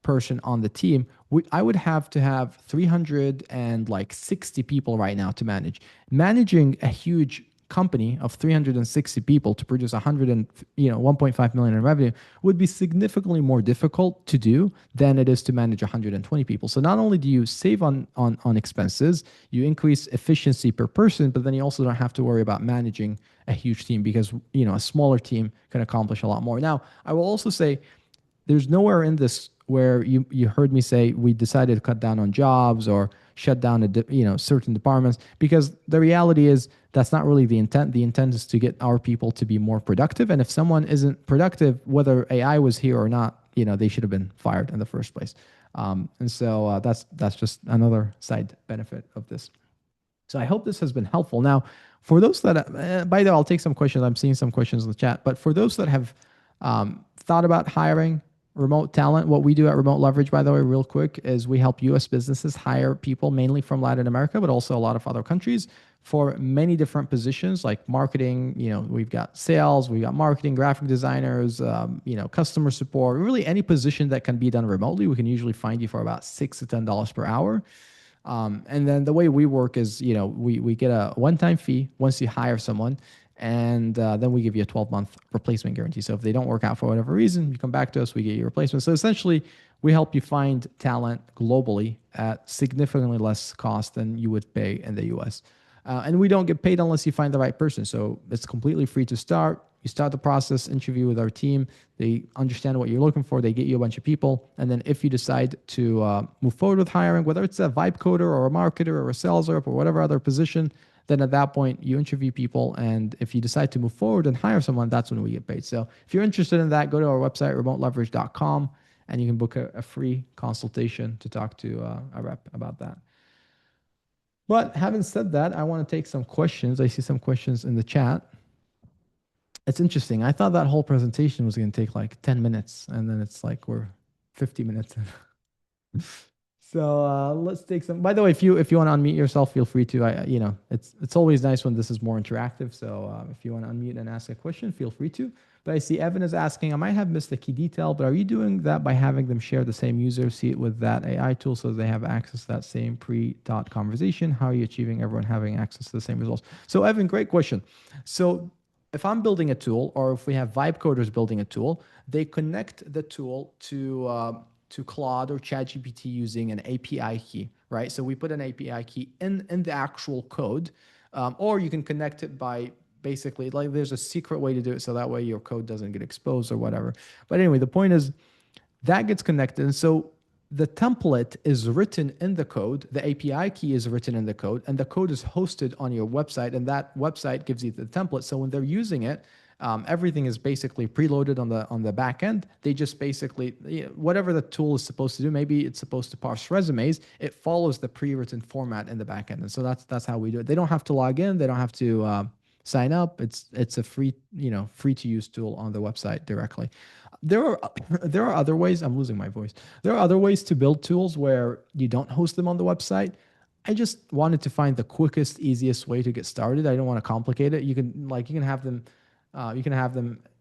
person on the team, I would have to have 360 people right now to manage. Managing a huge company of 360 people to produce 100 and 1.5 million in revenue would be significantly more difficult to do than it is to manage 120 people. So not only do you save on expenses, you increase efficiency per person, but then you also don't have to worry about managing a huge team because a smaller team can accomplish a lot more. Now, I will also say there's nowhere in this where you heard me say we decided to cut down on jobs or shut down certain departments, because the reality is that's not really the intent. The intent is to get our people to be more productive, and if someone isn't productive, whether AI was here or not, they should have been fired in the first place. And so that's just another side benefit of this. So I hope this has been helpful. Now, for those that, by the way, I'll take some questions. I'm seeing some questions in the chat, but for those that have thought about hiring remote talent, what we do at Remote Leverage, by the way, real quick, is we help US businesses hire people mainly from Latin America, but also a lot of other countries for many different positions like marketing. We've got sales, we've got marketing, graphic designers, customer support, really any position that can be done remotely. We can usually find you for about $6 to $10 per hour. And then the way we work is, we get a one-time fee once you hire someone, and then we give you a 12-month replacement guarantee. So if they don't work out for whatever reason, you come back to us, we get your replacement. So essentially, we help you find talent globally at significantly less cost than you would pay in the US. And we don't get paid unless you find the right person. So it's completely free to start. You start the process, interview with our team. They understand what you're looking for. They get you a bunch of people. And then if you decide to move forward with hiring, whether it's a vibe coder or a marketer or a sales rep or whatever other position, then at that point you interview people. And if you decide to move forward and hire someone, that's when we get paid. So if you're interested in that, go to our website, remoteleverage.com, and you can book a free consultation to talk to a rep about that. But having said that, I want to take some questions. I see some questions in the chat. It's interesting. I thought that whole presentation was going to take like 10 minutes, and then it's like we're 50 minutes in. So let's take some. By the way, if you want to unmute yourself, feel free to. It's always nice when this is more interactive. So if you want to unmute and ask a question, feel free to. But I see Evan is asking, I might have missed a key detail, but are you doing that by having them share the same user seat with that AI tool so they have access to that same pre-taught conversation? How are you achieving everyone having access to the same results? So Evan, great question. So if I'm building a tool, or if we have vibe coders building a tool, they connect the tool to Claude or ChatGPT using an API key, right? So we put an API key in the actual code, or you can connect it by basically, like, there's a secret way to do it so that way your code doesn't get exposed or whatever. But anyway, the point is that gets connected. And so the template is written in the code, the API key is written in the code, and the code is hosted on your website, and that website gives you the template. So when they're using it, everything is basically preloaded on the back end. They just basically, whatever the tool is supposed to do, maybe it's supposed to parse resumes, it follows the pre-written format in the back end. And so that's how we do it. They don't have to log in. They don't have to sign up. It's a free to use tool on the website directly. There are other ways. I'm losing my voice. There are other ways to build tools where you don't host them on the website. I just wanted to find the quickest, easiest way to get started. I don't want to complicate it. You can have them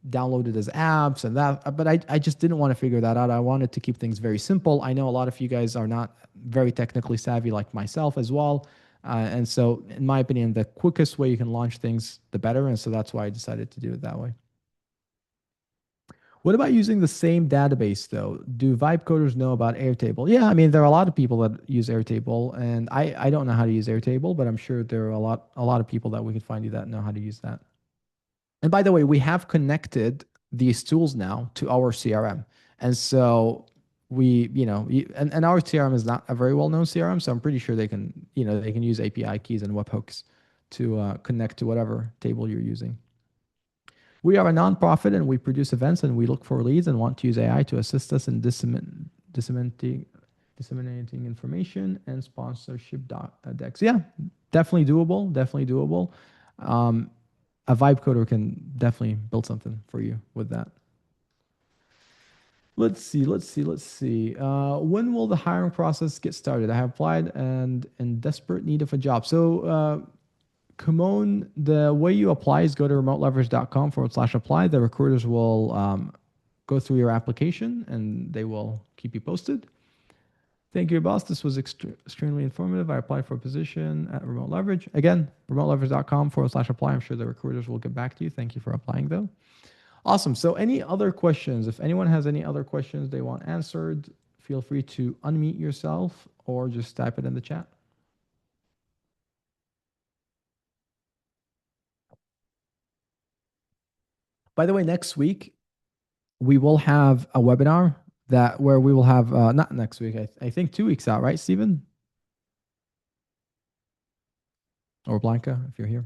downloaded as apps and that, but I just didn't want to figure that out. I wanted to keep things very simple. I know a lot of you guys are not very technically savvy like myself as well. And so in my opinion, the quickest way you can launch things, the better. And so that's why I decided to do it that way. What about using the same database though? Do vibe coders know about Airtable? Yeah, I mean, there are a lot of people that use Airtable, and I don't know how to use Airtable, but I'm sure there are a lot of people that we could find you that know how to use that. And by the way, we have connected these tools now to our CRM. And so and our CRM is not a very well-known CRM, so I'm pretty sure they can use API keys and webhooks to connect to whatever table you're using. We are a nonprofit and we produce events and we look for leads and want to use AI to assist us in disseminating information and sponsorship decks. Yeah, definitely doable. Definitely doable. A vibe coder can definitely build something for you with that. Let's see. When will the hiring process get started? I have applied and in desperate need of a job. So, Kimon, the way you apply is go to remoteleverage.com/apply. The recruiters will go through your application and they will keep you posted. Thank you, boss. This was extremely informative. I applied for a position at Remote Leverage. Again, remoteleverage.com/apply. I'm sure the recruiters will get back to you. Thank you for applying, though. Awesome. So any other questions? If anyone has any other questions they want answered, feel free to unmute yourself or just type it in the chat. By the way, next week, we will have a webinar where we will have, not next week, I think 2 weeks out, right, Stephen? Or Blanca, if you're here.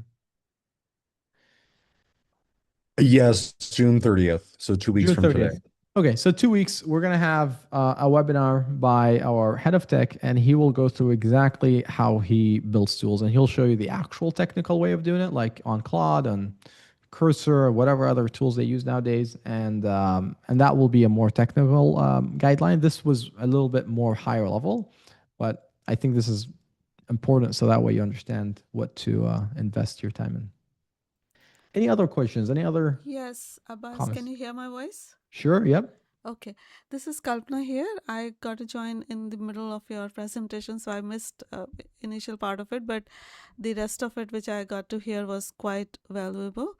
Yes, June 30th. So 2 weeks from today. Okay, so 2 weeks, we're going to have a webinar by our head of tech, and he will go through exactly how he builds tools, and he'll show you the actual technical way of doing it, like on Claude, on Cursor, or whatever other tools they use nowadays, and that will be a more technical guideline. This was a little bit more higher level, but I think this is important, so that way you understand what to invest your time in. Any other questions? Any other? Yes, Abbas, comments? Can you hear my voice? Sure, yep. Okay, this is Kalpana here. I got to join in the middle of your presentation, so I missed initial part of it, but the rest of it, which I got to hear, was quite valuable.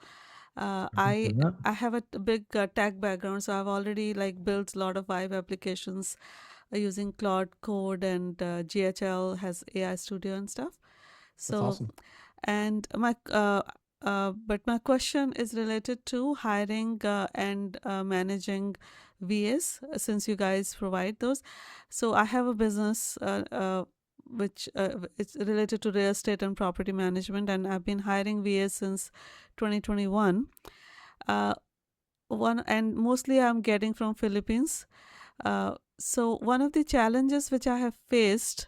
I have a big tech background, so I've already built a lot of Vibe applications using Claude Code, and GHL has AI Studio and stuff. So, that's awesome. And but my question is related to hiring and managing VAs, since you guys provide those. So I have a business which it's related to real estate and property management, and I've been hiring VAs since 2021. And mostly I'm getting from Philippines. So one of the challenges which I have faced,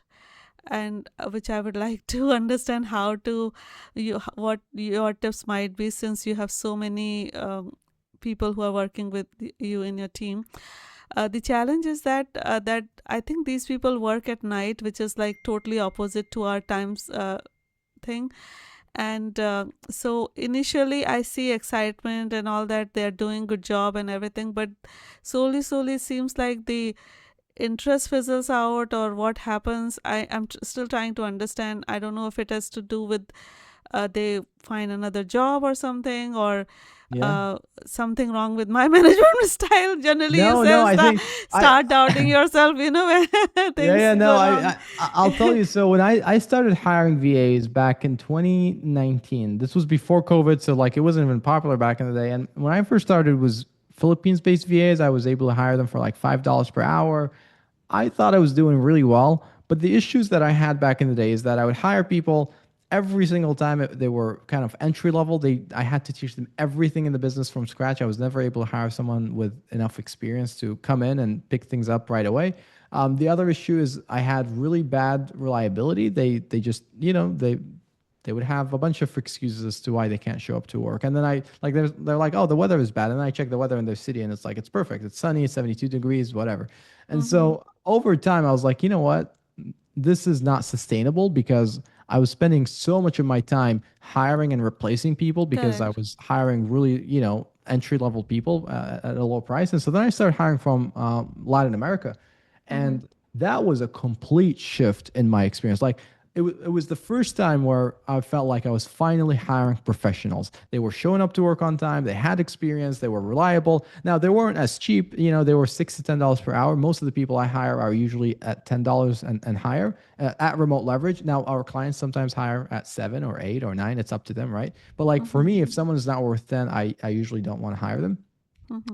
and which I would like to understand what your tips might be, since you have so many people who are working with you in your team. The challenge is that I think these people work at night, which is totally opposite to our times thing. And so initially I see excitement and all that, they're doing good job and everything, but slowly it seems like the interest fizzles out, or what happens. I'm still trying to understand. I don't know if it has to do with they find another job or something, or something wrong with my management style. Generally, start doubting yourself, when things go wrong. I'll tell you. So when I started hiring VAs back in 2019, this was before COVID, so it wasn't even popular back in the day. And when I first started, it was Philippines-based VAs. I was able to hire them for $5 per hour. I thought I was doing really well, but the issues that I had back in the day is that I would hire people every single time. They were kind of entry level. I had to teach them everything in the business from scratch. I was never able to hire someone with enough experience to come in and pick things up right away. The other issue is I had really bad reliability. They just, they would have a bunch of excuses as to why they can't show up to work. And then they're like, oh, the weather is bad. And then I check the weather in their city and it's perfect. It's sunny, 72 degrees, whatever. And so over time, I was like, you know what? This is not sustainable, because I was spending so much of my time hiring and replacing people, because I was hiring really, entry level people at a low price. And so then I started hiring from Latin America. And that was a complete shift in my experience. It was the first time where I felt like I was finally hiring professionals. They were showing up to work on time. They had experience. They were reliable. Now, they weren't as cheap. They were $6 to $10 per hour. Most of the people I hire are usually at $10 and higher at Remote Leverage. Now, our clients sometimes hire at 7 or 8 or 9. It's up to them, right? But for me, if someone is not worth 10, I usually don't want to hire them.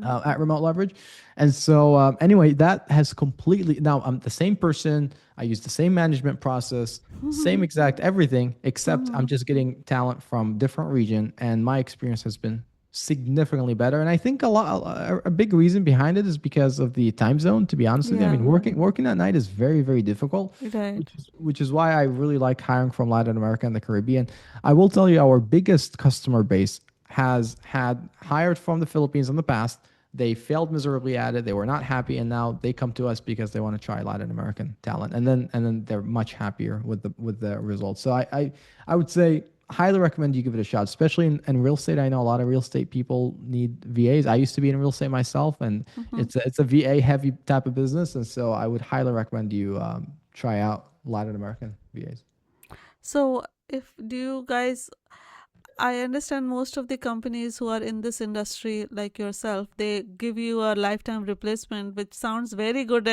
At Remote Leverage. And so anyway, that has completely, now I'm the same person. I use the same management process, same exact everything, except I'm just getting talent from different region. And my experience has been significantly better. And I think a big reason behind it is because of the time zone, to be honest with you. I mean, working at night is very, very difficult, Right. which is why I really like hiring from Latin America and the Caribbean. I will tell you, our biggest customer base has had hired from the Philippines in the past. They failed miserably at it. They were not happy, and now they come to us because they want to try Latin American talent, and then they're much happier with the results. So I would say highly recommend you give it a shot, especially in real estate. I know a lot of real estate people need VAs. I used to be in real estate myself, and it's a VA heavy type of business, and so I would highly recommend you try out Latin American VAs. So, if do you guys, I understand most of the companies who are in this industry, like yourself, they give you a lifetime replacement, which sounds very good.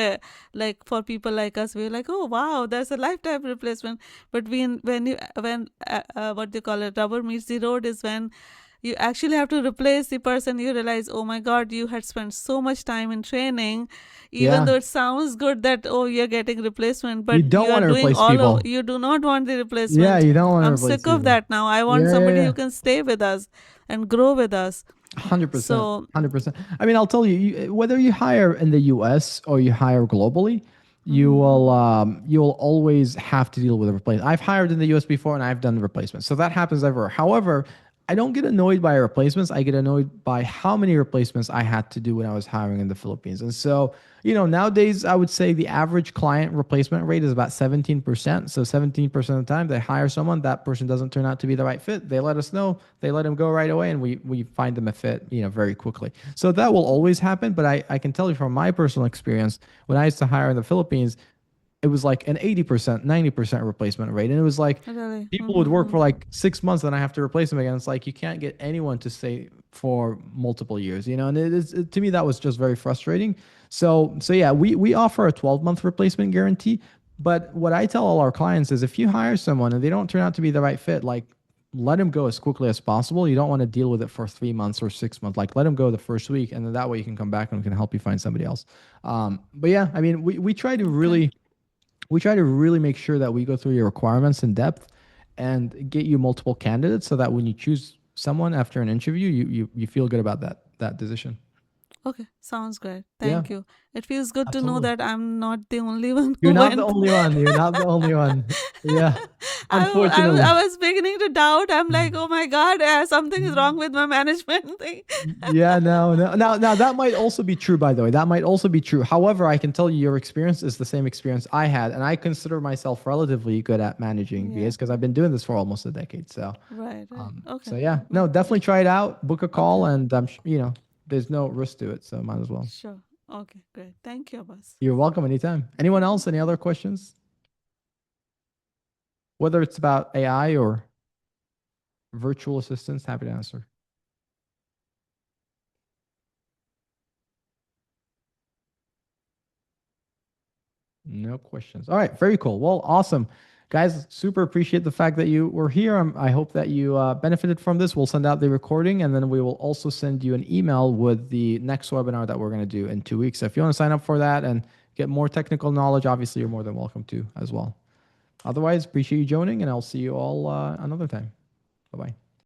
Like for people like us, we're like, oh wow, there's a lifetime replacement. But when what do you call it, rubber meets the road is when you actually have to replace the person. You realize, oh my God, you had spent so much time in training, even though it sounds good that, oh, you're getting replacement, but You don't you are want to doing replace all people. of, you do not want the Yeah, replacement. you don't want to I'm replace sick of people. that now. I want Yeah, somebody yeah. who can stay with us and grow with us. 100%. So 100%. I mean, I'll tell you, whether you hire in the US or you hire globally, you'll always have to deal with a replacement. I've hired in the US before and I've done replacements. So that happens everywhere. However, I don't get annoyed by replacements. I get annoyed by how many replacements I had to do when I was hiring in the Philippines. And so, nowadays I would say the average client replacement rate is about 17%. So 17% of the time they hire someone, that person doesn't turn out to be the right fit. They let us know, they let them go right away, and we find them a fit, very quickly. So that will always happen. But I can tell you from my personal experience, when I used to hire in the Philippines, it was like an 80%, 90% replacement rate. And it was like really, people would work for like 6 months and I have to replace them again. It's like you can't get anyone to stay for multiple years, and to me, that was just very frustrating. So yeah, we offer a 12-month replacement guarantee. But what I tell all our clients is if you hire someone and they don't turn out to be the right fit, like let them go as quickly as possible. You don't want to deal with it for 3 months or 6 months. Like let them go the first week, and then that way you can come back and we can help you find somebody else. But yeah, I mean, we try to really make sure that we go through your requirements in depth and get you multiple candidates so that when you choose someone after an interview, you feel good about that decision. Okay, sounds great. Yeah, Thank you. It feels good to know absolutely. that I'm not the only one You're who not the went. only one. You're not the only one. Yeah, I unfortunately. was beginning to doubt. I'm like, oh my God, something is wrong with my management thing. Yeah, no. Now that might also be true, by the way. That might also be true. However, I can tell you your experience is the same experience I had, and I consider myself relatively good at managing Yeah, VAs because I've been doing this for almost a decade. So, right. so Okay, yeah, no, definitely try it out. Book a call, okay, and there's no risk to it, so might as well. sure. Okay, great. Thank you, Abbas. You're welcome anytime. Anyone else? Any other questions? Whether it's about AI or virtual assistants, happy to answer. No questions. All right, very cool. Well, awesome. Guys, super appreciate the fact that you were here. I hope that you benefited from this. We'll send out the recording, and then we will also send you an email with the next webinar that we're going to do in 2 weeks. So if you want to sign up for that and get more technical knowledge, obviously you're more than welcome to as well. Otherwise, appreciate you joining, and I'll see you all another time. Bye-bye.